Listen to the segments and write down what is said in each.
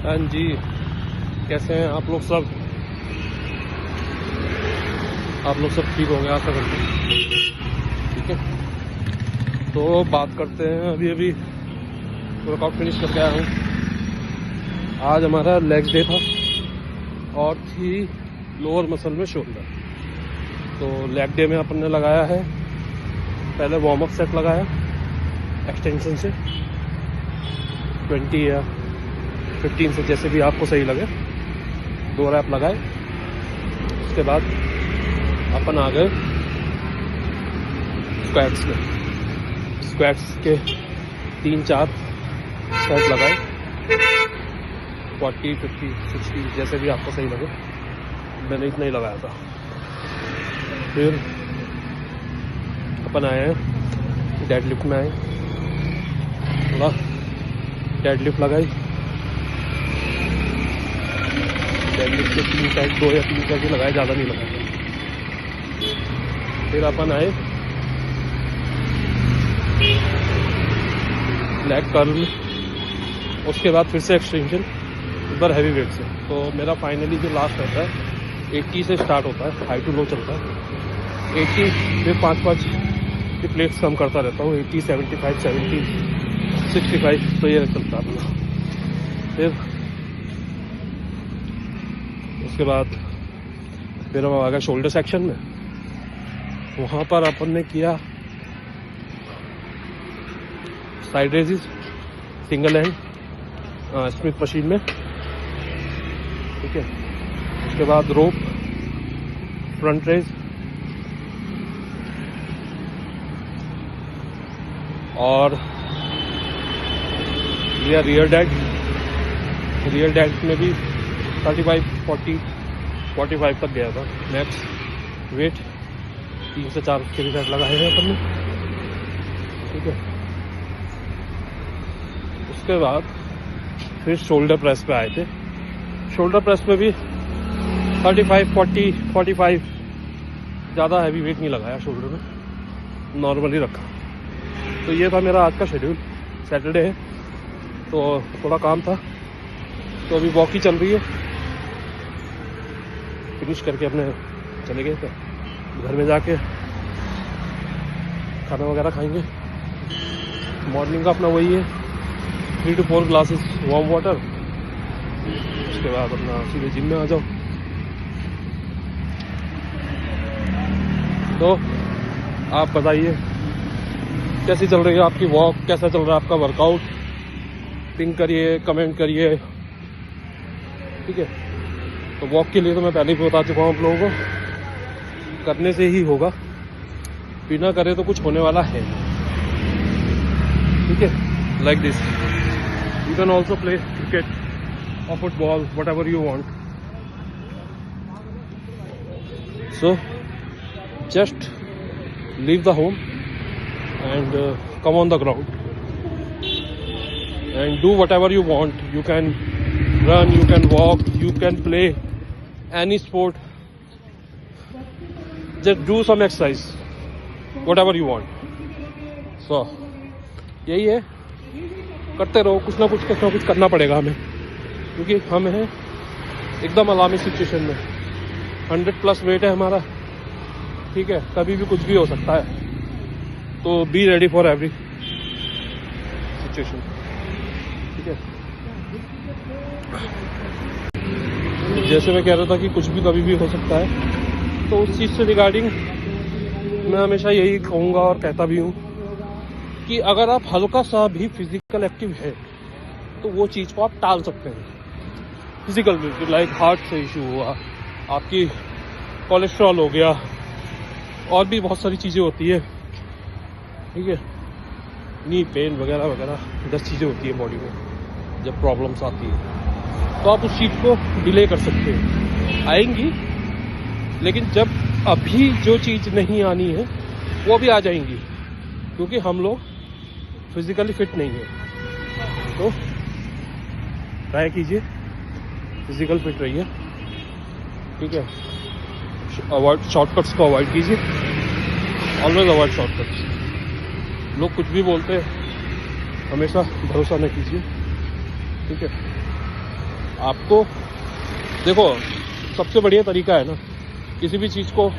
हाँ जी, कैसे हैं आप लोग सब? आप लोग सब ठीक होंगे आशा करते हैं। ठीक है, तो बात करते हैं। अभी अभी वर्कआउट फिनिश करके आया हूँ। आज हमारा लेग डे था और थी लोअर मसल में शोल्डर। तो लेग डे में अपन ने लगाया है, पहले वार्म अप सेट लगाया एक्सटेंशन से 20 या 15 से, जैसे भी आपको सही लगे, 2 रैप लगाए। उसके बाद अपन आ गए स्क्वैट्स में। स्क्वैट्स के 3-4 सेट लगाए, 40, 50, 60, जैसे भी आपको सही लगे। मैंने इतना ही लगाया था। फिर अपन आए हैं डेडलिफ्ट में, आए थोड़ा डेडलिफ्ट लगाई। डेडलिफ्ट के 3 सेट, 2 या 3 सेट ही लगाए, ज़्यादा नहीं लगाया। फिर अपन आए लेग कर्ल में। उसके बाद फिर से एक्सटेंशन, इस बार हैवी वेट से। तो मेरा फाइनली जो लास्ट रहता है 80 से स्टार्ट होता है, हाई टू लो चलता है 80। फिर 5-5 की प्लेट्स कम करता रहता हूँ, 80, 75, 70, 65, तो ये चलता है अपना। फिर उसके बाद फिर हम आ गए शोल्डर सेक्शन में। वहाँ पर अपन ने किया side raises single hand Smith machine में। ठीक है, उसके बाद रोप फ्रंट रेज और लिया रियर डेड। रियर डेड में भी 35, 40, 45 तक गया था मैक्स वेट। 3 से 4 के भी सेट लगाए हैं अपन ने। ठीक है, उसके बाद फिर शोल्डर प्रेस पे आए थे। शोल्डर प्रेस पे भी 35, 40, 45, ज़्यादा हैवी वेट नहीं लगाया शोल्डर में, नॉर्मली रखा। तो ये था मेरा आज का शेड्यूल। सैटरडे है तो थोड़ा काम था, तो अभी वॉक ही चल रही है। फिनिश करके अपने चले गए थे घर में, जाके खाना वगैरह खाएंगे। मॉर्निंग का अपना वही है, 3 to 4 ग्लासेस वार्म वाटर। उसके बाद अपना सीधे जिम में आ जाओ। तो आप बताइए कैसी चल रही है आपकी वॉक, कैसा चल रहा है आपका वर्कआउट? पिंग करिए, कमेंट करिए। ठीक है, तो वॉक के लिए तो मैं पहले ही बता चुका हूँ आप लोगों को, करने से ही होगा, बिना करे तो कुछ होने वाला है। ठीक है, like this you can also play cricket और football, whatever you want. So just leave the home and come on the ground and do whatever you want. You can run, you can walk, you can play any sport. Just do some exercise, whatever you want. So यही है, करते रहो, कुछ ना कुछ करना पड़ेगा हमें, क्योंकि हम हैं एकदम अलार्मिंग सिचुएशन में। 100+ वेट है हमारा। ठीक है, कभी भी कुछ भी हो सकता है, तो be ready for every situation. ठीक है, जैसे मैं कह रहा था कि कुछ भी कभी भी हो सकता है, तो उस चीज़ से रिगार्डिंग मैं हमेशा यही कहूँगा और कहता भी हूँ कि अगर आप हल्का सा भी फिजिकल एक्टिव है तो वो चीज़ को आप टाल सकते हैं। फिजिकल लाइक हार्ट से इशू हुआ, आपकी कोलेस्ट्रॉल हो गया, और भी बहुत सारी चीज़ें होती है। ठीक है, नी पेन वगैरह वगैरह 10 चीज़ें होती है बॉडी में जब प्रॉब्लम्स आती है, तो आप उस चीज़ को डिले कर सकते हैं। आएंगी, लेकिन जब अभी जो चीज़ नहीं आनी है वो भी आ जाएंगी, क्योंकि हम लोग फिजिकली फिट नहीं है। तो ट्राई कीजिए, फिजिकल फिट रहिए। ठीक है, अवॉइड शॉर्टकट्स को अवॉइड कीजिए, ऑलवेज अवॉइड शॉर्टकट्स। लोग कुछ भी बोलते हैं, हमेशा भरोसा न कीजिए। ठीक है, आपको देखो, सबसे बढ़िया तरीका है ना किसी भी चीज़ को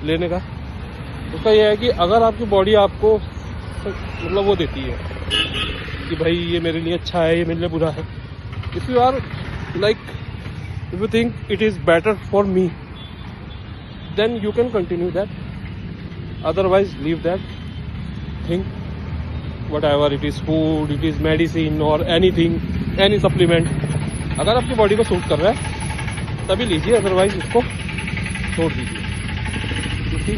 लेने का, उसका यह है कि अगर आपकी बॉडी आपको मतलब वो देती है कि भाई ये मेरे लिए अच्छा है, ये मेरे लिए बुरा है, if you are like if you think it is better for me, then you can continue that, otherwise leave that thing, whatever it is, food, it is medicine और एनीथिंग, एनी सप्लीमेंट, अगर आपकी body को suit कर रहा है तभी लीजिए, otherwise उसको छोड़ दीजिए। क्योंकि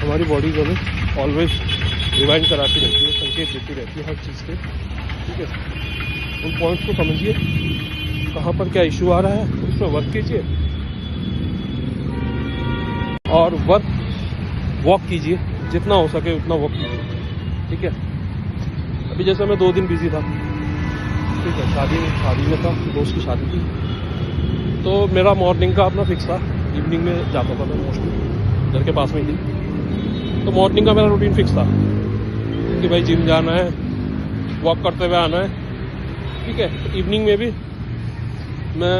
हमारी बॉडी जो है ऑलवेज रिवाइंड कराती रहती है, संकेत देती रहती है हर चीज़ के, ठीक है। उन पॉइंट्स को समझिए, कहाँ पर क्या इशू आ रहा है, उस पर वर्क कीजिए और वॉक कीजिए, जितना हो सके उतना वॉक कीजिए, ठीक है। अभी जैसे मैं 2 दिन बिजी था, ठीक है, शादी में था, दोस्त की शादी थी, तो मेरा मॉर्निंग का अपना फिक्स था, इवनिंग में जाता था मैं मोस्टली, घर के पास में ही थी, तो मॉर्निंग का मेरा रूटीन फिक्स था कि भाई जिम जाना है, वॉक करते हुए आना है, ठीक है। तो इवनिंग में भी मैं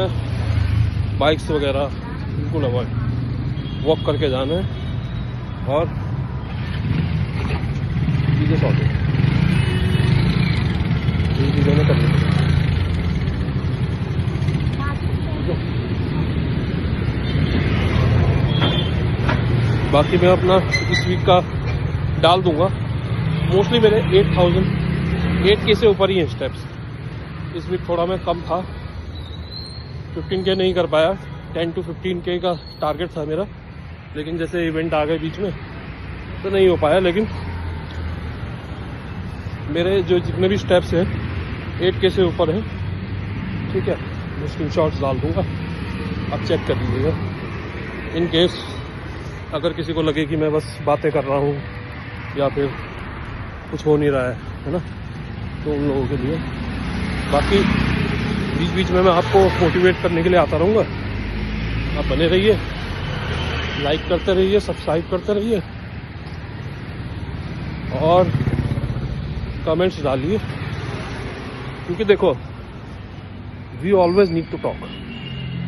बाइक्स वगैरह बिल्कुल अवॉइड, वॉक करके जाना है और चीज़ें सॉर्ट ये चीज़ें में करनी है। बाकी मैं अपना इस वीक का डाल दूंगा, मोस्टली मेरे 8 से ऊपर ही हैं स्टेप्स। इस वीक थोड़ा मैं कम था, 15K नहीं कर पाया, 10 to 15K का टारगेट था मेरा, लेकिन जैसे इवेंट आ गए बीच में तो नहीं हो पाया। लेकिन मेरे जो जितने भी स्टेप्स हैं 8K से ऊपर हैं, ठीक है। मैं स्क्रीनशॉट्स डाल दूंगा, आप चेक कर लीजिएगा। इन केस अगर किसी को लगे कि मैं बस बातें कर रहा हूँ या फिर कुछ हो नहीं रहा है ना, तो उन लोगों के लिए। बाकी बीच बीच में मैं आपको मोटिवेट करने के लिए आता रहूँगा, आप बने रहिए, लाइक करते रहिए, सब्सक्राइब करते रहिए और कमेंट्स डालिए, क्योंकि देखो we always need to talk.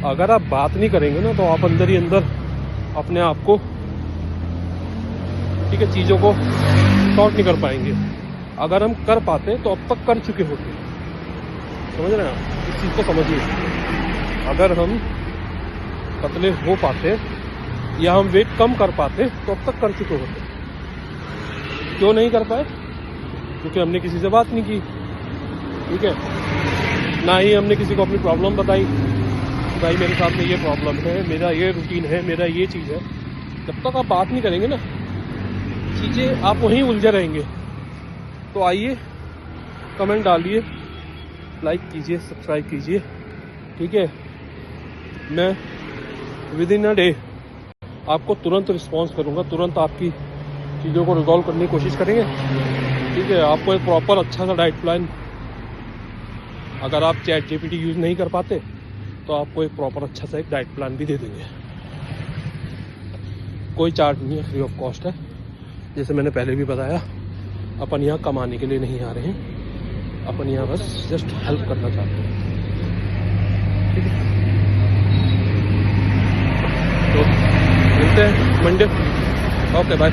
अगर आप बात नहीं करेंगे ना तो आप अंदर ही अंदर अपने आप को, ठीक है, चीज़ों को सॉर्ट नहीं कर पाएंगे। अगर हम कर पाते तो अब तक कर चुके होते, समझ रहे हैं आप, इस चीज़ को समझिए। अगर हम पतले हो पाते या हम वेट कम कर पाते तो अब तक कर चुके होते। क्यों नहीं कर पाए? क्योंकि हमने किसी से बात नहीं की, ठीक है, ना ही हमने किसी को अपनी प्रॉब्लम बताई, भाई मेरे साथ में ये प्रॉब्लम है, मेरा ये रूटीन है, मेरा ये चीज़ है। जब तक आप बात नहीं करेंगे ना, चीज़ें आप वहीं उलझे रहेंगे। तो आइए, कमेंट डालिए, लाइक कीजिए, सब्सक्राइब कीजिए, ठीक है। मैं विद इन अ डे आपको तुरंत रिस्पॉन्स करूँगा, तुरंत आपकी चीज़ों को रिजॉल्व करने की कोशिश करेंगे, ठीक है। आपको एक प्रॉपर अच्छा सा डाइट प्लान, अगर आप ChatGPT यूज़ नहीं कर पाते तो आपको एक प्रॉपर अच्छा सा एक डाइट प्लान भी दे देंगे। कोई चार्ज नहीं है, फ्री ऑफ कॉस्ट है। जैसे मैंने पहले भी बताया, अपन यहाँ कमाने के लिए नहीं आ रहे हैं, अपन यहाँ बस जस्ट हेल्प करना चाहते हैं, ठीक है। तो मिलते हैं मंडे, ओके बाय।